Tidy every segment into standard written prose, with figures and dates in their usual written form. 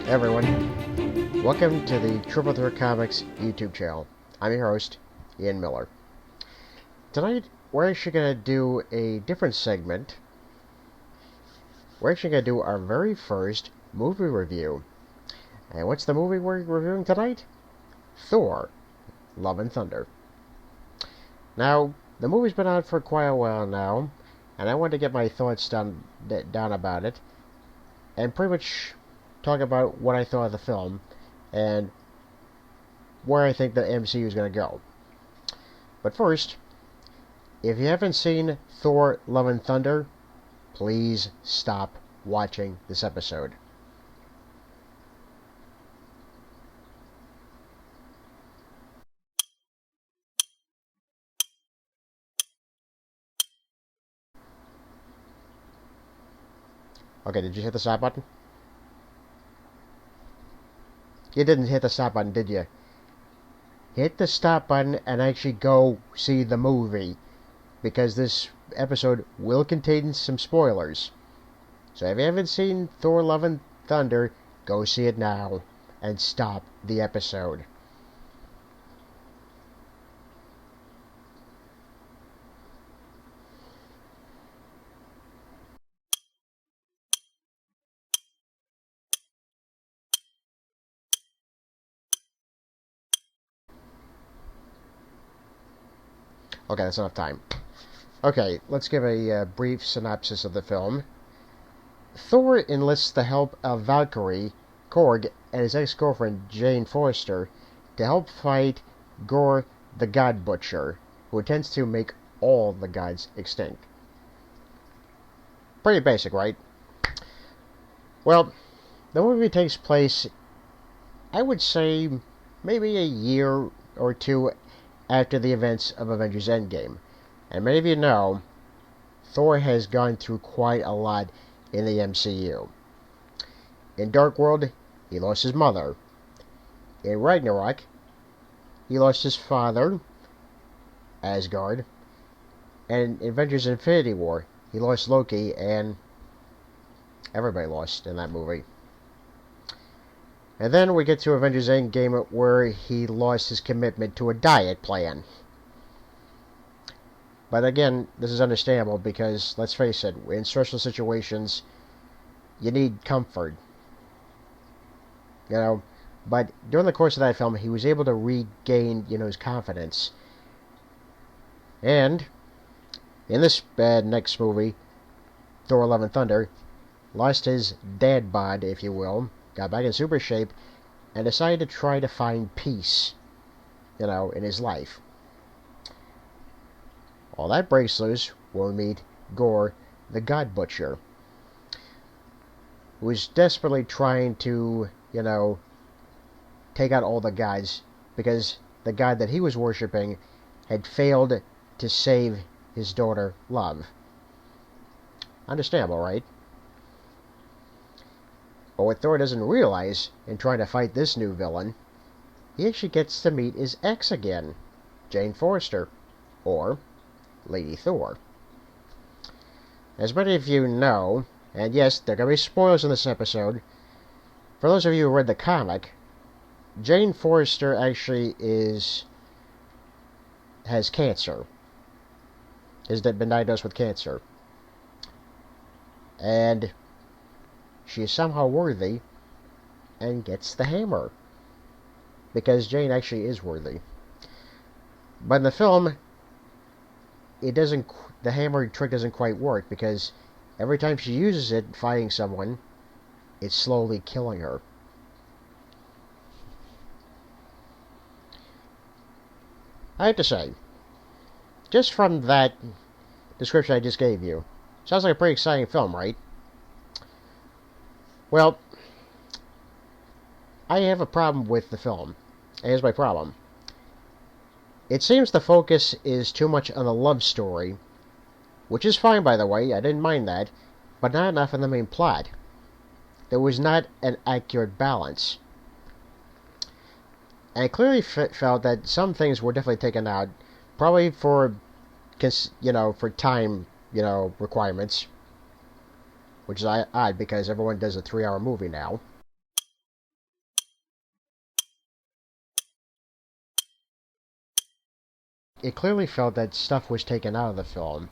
Everyone, welcome to the Triple Threat Comics YouTube channel. I'm your host, Ian Miller. Tonight, we're actually going to do a different segment. We're actually going to do our very first movie review. And what's the movie we're reviewing tonight? Thor, Love and Thunder. Now, the movie's been out for quite a while now, and I wanted to get my thoughts down about it, and pretty much talk about what I thought of the film and where I think the MCU is going to go. But first, if you haven't seen Thor Love and Thunder, please stop watching this episode. Okay, did you hit the stop button? You didn't hit the stop button, did you? Hit the stop button and actually go see the movie, because this episode will contain some spoilers. So if you haven't seen Thor Love and Thunder, go see it now and stop the episode. Okay, that's enough time. Okay, let's give a brief synopsis of the film. Thor enlists the help of Valkyrie, Korg, and his ex-girlfriend Jane Foster to help fight Gorr the God Butcher, who intends to make all the gods extinct. Pretty basic, right? Well, the movie takes place, I would say, maybe a year or two after the events of Avengers Endgame. And many of you know, Thor has gone through quite a lot in the MCU. In Dark World, he lost his mother. In Ragnarok, he lost his father, Asgard. And in Avengers Infinity War, he lost Loki, and everybody lost in that movie. And then we get to Avengers Endgame, where he lost his commitment to a diet plan. But again, this is understandable because, let's face it, in stressful situations, you need comfort. But during the course of that film, he was able to regain, his confidence. And in this next movie, Thor Love and Thunder, lost his dad bod, if you will, got back in super shape, and decided to try to find peace, in his life. All that breaks loose when we meet Gorr, the God Butcher, who is desperately trying to, take out all the gods, because the god that he was worshipping had failed to save his daughter, Love. Understandable, right? But what Thor doesn't realize in trying to fight this new villain, he actually gets to meet his ex again, Jane Foster, or Lady Thor. As many of you know, and yes, there are going to be spoilers in this episode, for those of you who read the comic, Jane Foster actually has cancer. Has been diagnosed with cancer. And she is somehow worthy and gets the hammer, because Jane actually is worthy. But in the film, the hammer trick doesn't quite work, because every time she uses it fighting someone, it's slowly killing her. I have to say, just from that description I just gave you, sounds like a pretty exciting film, right? Well, I have a problem with the film. And here's my problem. It seems the focus is too much on the love story, which is fine, by the way, I didn't mind that, but not enough in the main plot. There was not an accurate balance. And I clearly felt that some things were definitely taken out, probably for time, requirements, which is odd because everyone does a 3-hour movie now. it clearly felt that stuff was taken out of the film.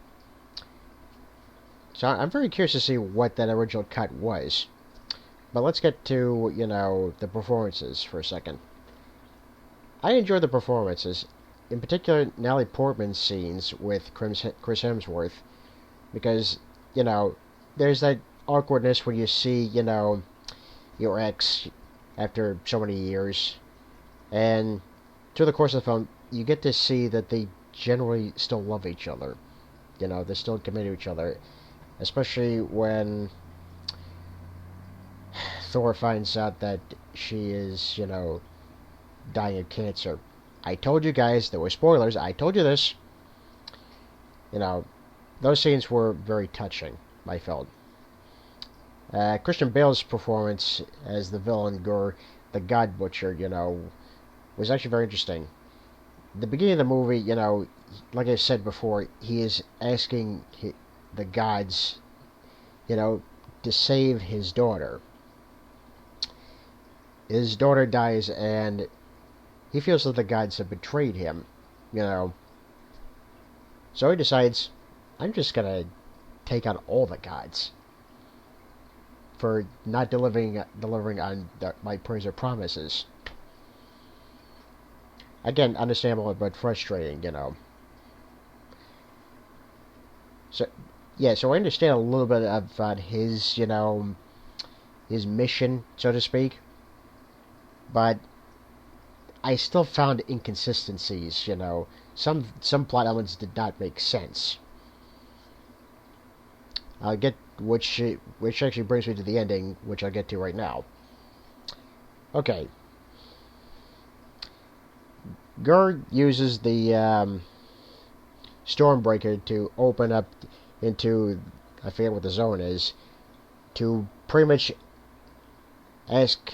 So I'm very curious to see what that original cut was. But let's get to, the performances for a second. I enjoyed the performances, in particular Natalie Portman's scenes with Chris Hemsworth, because, there's that awkwardness when you see, your ex after so many years, and through the course of the film, you get to see that they generally still love each other. They're still committed to each other, especially when Thor finds out that she is, dying of cancer. I told you guys, there were spoilers, I told you this. Those scenes were very touching, I felt. Christian Bale's performance as the villain, Gur, the God Butcher, was actually very interesting. The beginning of the movie, like I said before, he is asking the gods, to save his daughter. His daughter dies, and he feels that the gods have betrayed him, So he decides, I'm just gonna take on all the gods for not delivering on my prayers or promises. Again, understandable but frustrating, So, yeah, so I understand a little bit about his, his mission, so to speak. But I still found inconsistencies, Some plot elements did not make sense. I'll get which actually brings me to the ending, which I'll get to right now. Okay. Gur uses the Stormbreaker to open up into, I forget what the zone is, to pretty much ask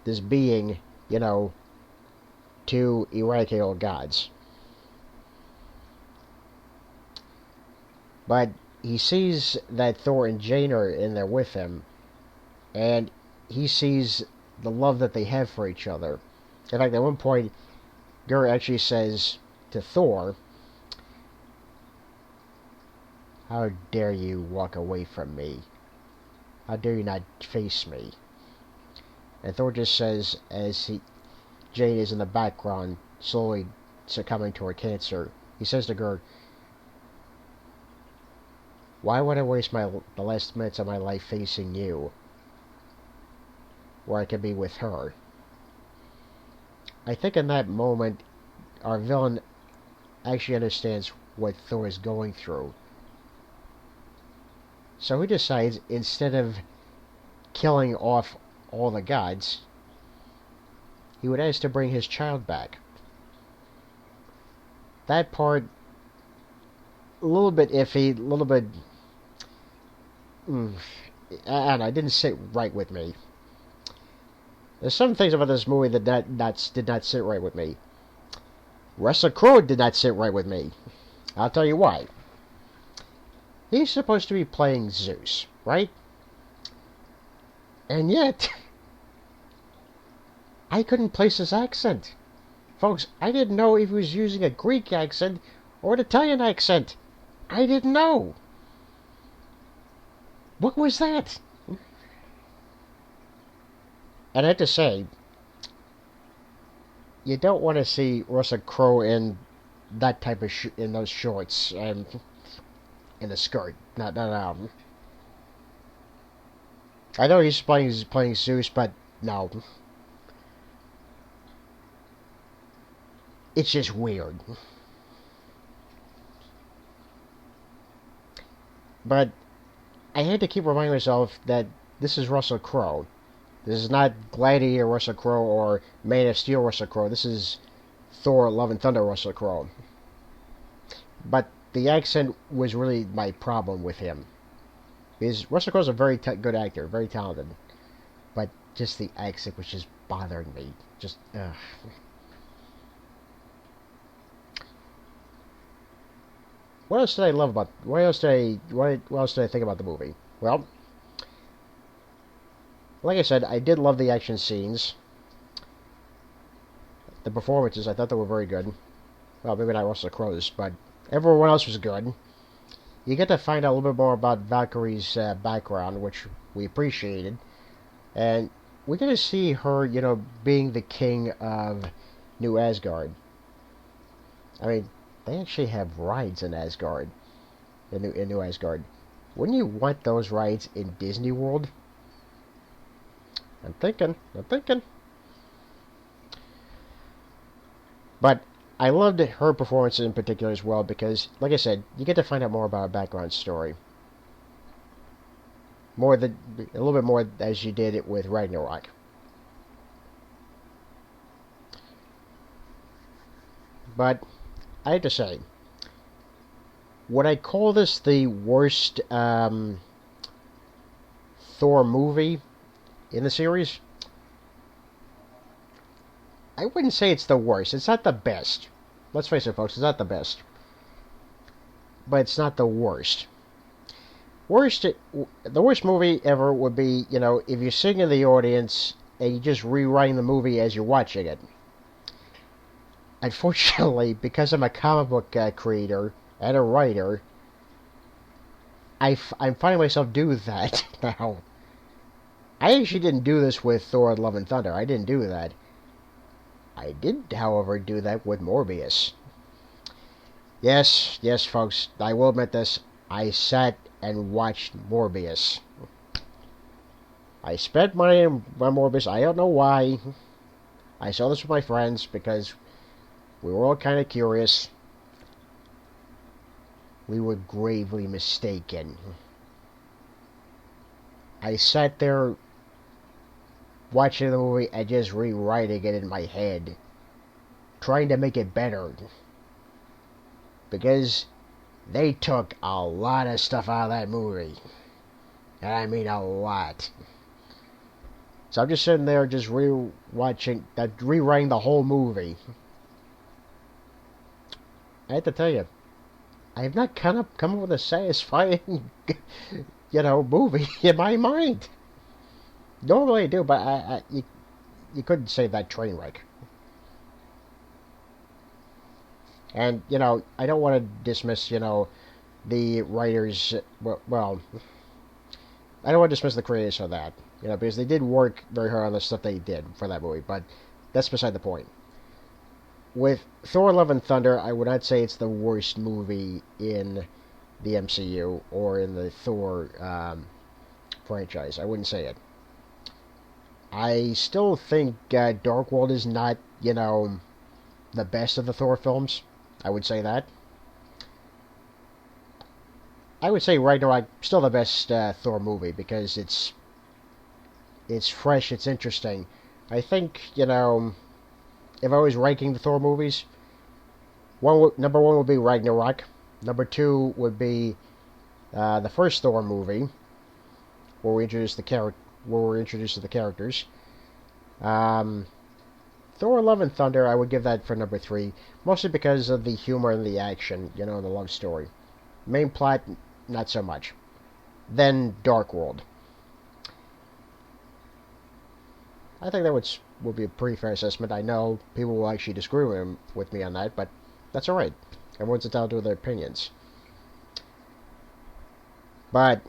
this being, to eradicate all gods. But he sees that Thor and Jane are in there with him, and he sees the love that they have for each other. In fact, at one point, Gur actually says to Thor, "How dare you walk away from me? How dare you not face me?" And Thor just says, as Jane is in the background, slowly succumbing to her cancer, he says to Gur, "Why would I waste the last minutes of my life facing you, where I could be with her?" I think in that moment, our villain actually understands what Thor is going through. So he decides, instead of killing off all the gods, he would ask to bring his child back. That part, a little bit iffy, a little bit, I don't know, it didn't sit right with me. There's some things about this movie that did not sit right with me. Russell Crowe did not sit right with me. I'll tell you why. He's supposed to be playing Zeus, right? And yet, I couldn't place his accent. Folks, I didn't know if he was using a Greek accent or an Italian accent. I didn't know. What was that? And I have to say, you don't want to see Russell Crowe in that type of in those shorts and in a skirt. No. I know he's playing Zeus, but no. It's just weird. But I had to keep reminding myself that this is Russell Crowe. This is not Gladiator Russell Crowe or Man of Steel Russell Crowe. This is Thor: Love and Thunder Russell Crowe. But the accent was really my problem with him. Because Russell Crowe's a very good actor, very talented. But just the accent was just bothering me. Just, ugh. What else did I love about? What else did I think about the movie? Well, like I said, I did love the action scenes. The performances, I thought they were very good. Well, maybe not Russell Crowe's, but everyone else was good. You get to find out a little bit more about Valkyrie's background, which we appreciated. And we get to see her, being the king of New Asgard. I mean, they actually have rides in Asgard, in New Asgard. Wouldn't you want those rides in Disney World? I'm thinking. But I loved her performance in particular as well because, like I said, you get to find out more about her background story. A little bit more as you did it with Ragnarok. But I have to say, would I call this the worst Thor movie in the series? I wouldn't say it's the worst. It's not the best. Let's face it, folks, it's not the best. But it's not the worst. The worst movie ever would be, if you're sitting in the audience and you're just rewriting the movie as you're watching it. Unfortunately, because I'm a comic book creator and a writer, I'm finding myself do that now. I actually didn't do this with Thor: Love and Thunder. I didn't do that. I did, however, do that with Morbius. Yes, folks, I will admit this. I sat and watched Morbius. I spent money on Morbius. I don't know why. I saw this with my friends because we were all kind of curious. We were gravely mistaken. I sat there watching the movie and just rewriting it in my head, trying to make it better. Because they took a lot of stuff out of that movie. And I mean a lot. So I'm just sitting there just rewriting the whole movie. I have to tell you, I have not come up with a satisfying, movie in my mind. Normally I do, but you couldn't say that train wreck. And, I don't want to dismiss, the writers, well, I don't want to dismiss the creators for that, because they did work very hard on the stuff they did for that movie, but that's beside the point. With Thor: Love and Thunder, I would not say it's the worst movie in the MCU or in the Thor franchise. I wouldn't say it. I still think Dark World is not, the best of the Thor films. I would say that. I would say Ragnarok still the best Thor movie because it's fresh, it's interesting. I think, if I was ranking the Thor movies, number one would be Ragnarok. Number two would be the first Thor movie, where we're introduced to the characters. Thor: Love and Thunder, I would give that for number three, mostly because of the humor and the action, the love story. Main plot, not so much. Then Dark World. I think that would be a pretty fair assessment. I know people will actually disagree with me on that, but that's alright. Everyone's entitled to their opinions. But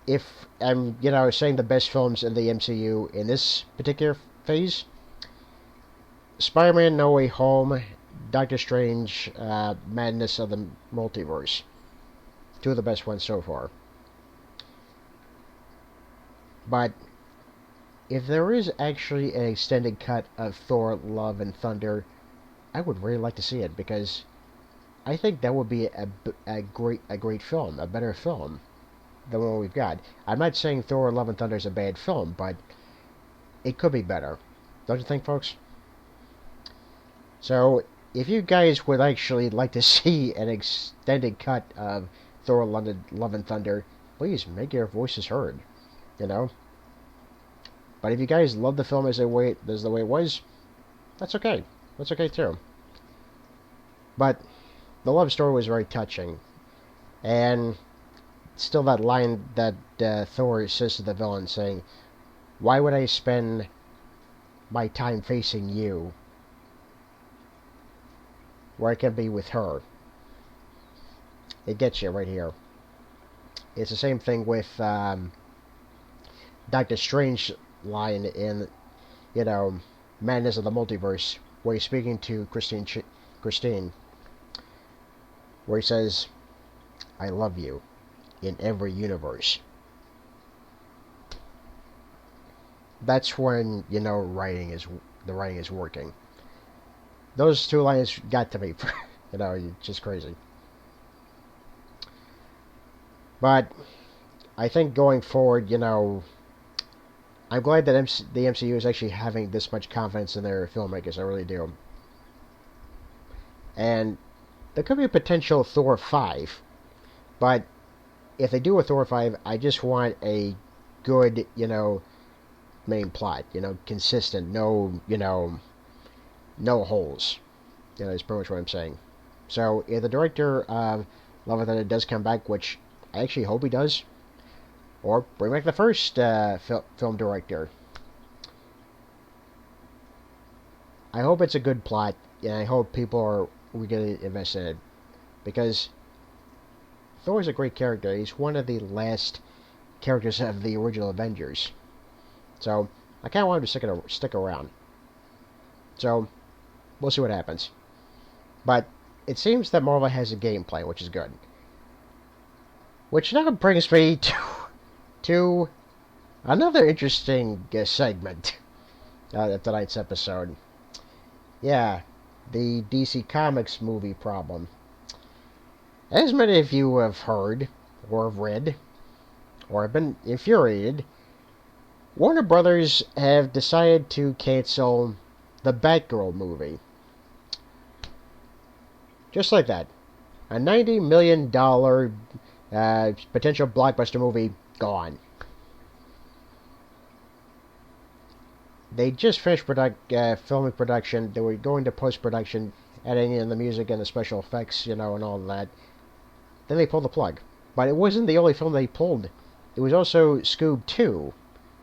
if I'm, saying the best films in the MCU in this particular phase, Spider-Man: No Way Home, Doctor Strange, Madness of the Multiverse. Two of the best ones so far. But if there is actually an extended cut of Thor: Love and Thunder, I would really like to see it because I think that would be a great film, a better film than what we've got. I'm not saying Thor: Love and Thunder is a bad film, but it could be better. Don't you think, folks? So, if you guys would actually like to see an extended cut of Thor: Love and Thunder, please make your voices heard. But if you guys love the film as the way it was, that's okay. That's okay too. But the love story was very touching, and still that line that Thor says to the villain, saying, "Why would I spend my time facing you where I can be with her. It gets you right here. It's the same thing with Doctor Strange line in, Madness of the Multiverse, where he's speaking to Christine, where he says, "I love you in every universe." That's when the writing is working. Those two lines got to me, just crazy. But I think going forward, I'm glad that the MCU is actually having this much confidence in their filmmakers. I really do. And there could be a potential Thor 5. But if they do a Thor 5, I just want a good, main plot. Consistent. No, no holes. That's pretty much what I'm saying. So if the director of Love and Thunder does come back, which I actually hope he does, or bring back the first film director. I hope it's a good plot, and I hope we're going to invest in it. Because Thor is a great character. He's one of the last characters of the original Avengers. So, I kind of want him to stick around. So, we'll see what happens. But, it seems that Marvel has a game plan, which is good. Which now brings me to another interesting segment of tonight's episode. Yeah, the DC Comics movie problem. As many of you have heard, or have read, or have been infuriated, Warner Brothers have decided to cancel the Batgirl movie. Just like that. A $90 million potential blockbuster movie gone. They just finished filming production. They were going to post-production, adding in the music and the special effects, and all that. Then they pulled the plug. But it wasn't the only film they pulled. It was also Scoob 2,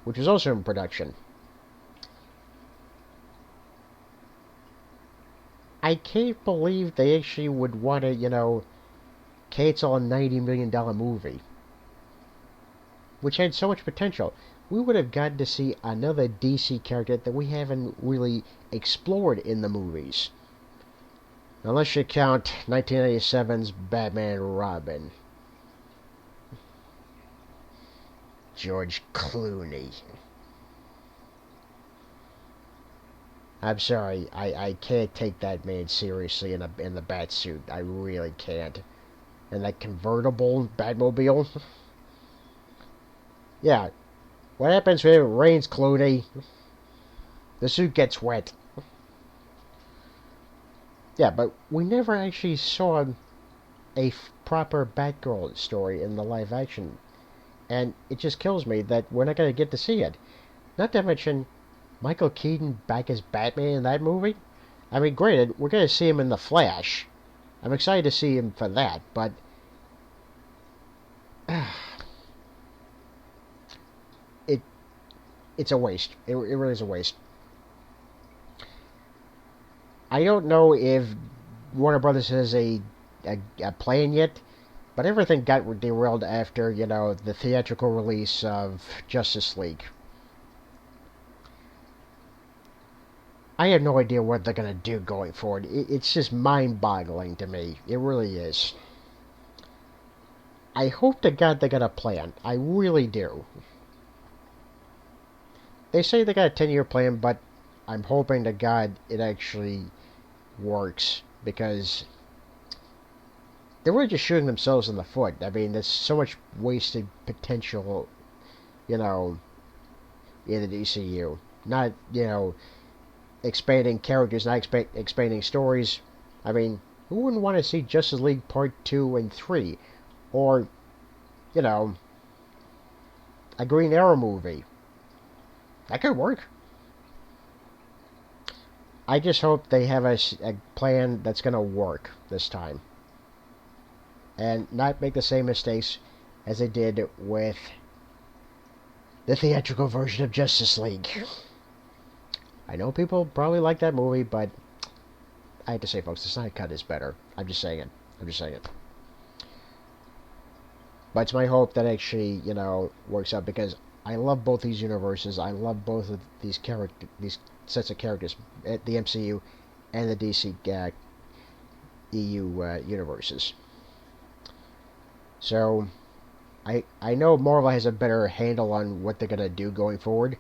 which was also in production. I can't believe they actually would want to, cancel a $90 million movie, which had so much potential. We would have gotten to see another DC character that we haven't really explored in the movies. Unless you count 1997's Batman and Robin. George Clooney. I'm sorry, I can't take that man seriously in the bat suit. I really can't. And that convertible Batmobile. Yeah. What happens when it rains, Clooney? The suit gets wet. Yeah, but we never actually saw a proper Batgirl story in the live action. And it just kills me that we're not going to get to see it. Not to mention Michael Keaton back as Batman in that movie. I mean, granted, we're going to see him in The Flash. I'm excited to see him for that, but it's a waste. It really is a waste. I don't know if Warner Brothers has a plan yet, but everything got derailed after, the theatrical release of Justice League. I have no idea what they're going to do going forward. It's just mind-boggling to me. It really is. I hope to God they got a plan. I really do. They say they got a 10-year plan, but I'm hoping to God it actually works, because they're really just shooting themselves in the foot. I mean, there's so much wasted potential, in the DCU. Not, expanding characters, not expanding stories. I mean, who wouldn't want to see Justice League Part 2 and 3? Or, a Green Arrow movie. That could work. I just hope they have a plan that's going to work this time. And not make the same mistakes as they did with the theatrical version of Justice League. I know people probably like that movie, but I have to say, folks, the Snyder Cut is better. I'm just saying it. But it's my hope that actually, works out, because I love both these universes. I love both of these sets of characters, the MCU and the DC EU universes. So I know Marvel has a better handle on what they're gonna do going forward.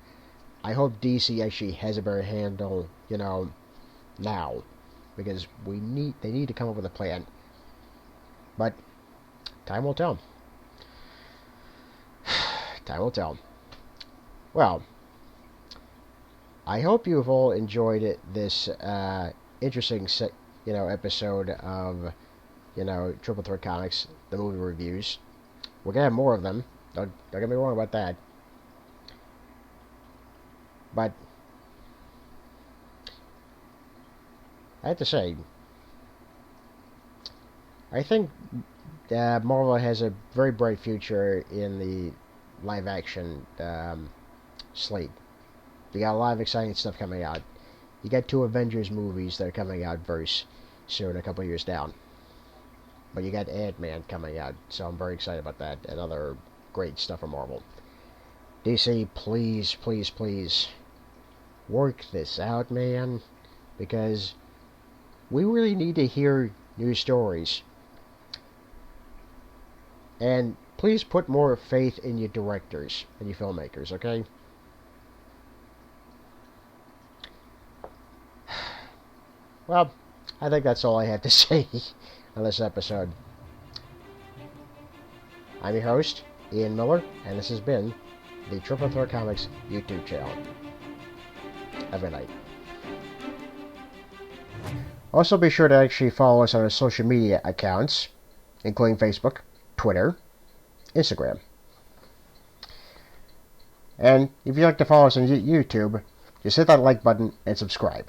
I hope DC actually has a better handle, now, because they need to come up with a plan. But time will tell. Time will tell. Well, I hope you've all enjoyed this interesting episode of Triple Threat Comics, the movie reviews. We're gonna have more of them. Don't get me wrong about that. But I have to say, I think Marvel has a very bright future in the live-action slate. You got a lot of exciting stuff coming out. You got 2 Avengers movies that are coming out very soon, a couple years down. But you got Ant-Man coming out, so I'm very excited about that, and other great stuff from Marvel. DC, please, please, please, work this out, man, because we really need to hear new stories. And please put more faith in your directors and your filmmakers, okay? Well, I think that's all I have to say on this episode. I'm your host, Ian Miller, and this has been the Triple Threat Comics YouTube channel. Have a good night. Also, be sure to actually follow us on our social media accounts, including Facebook, Twitter, Instagram. And if you'd like to follow us on YouTube, just hit that like button and subscribe.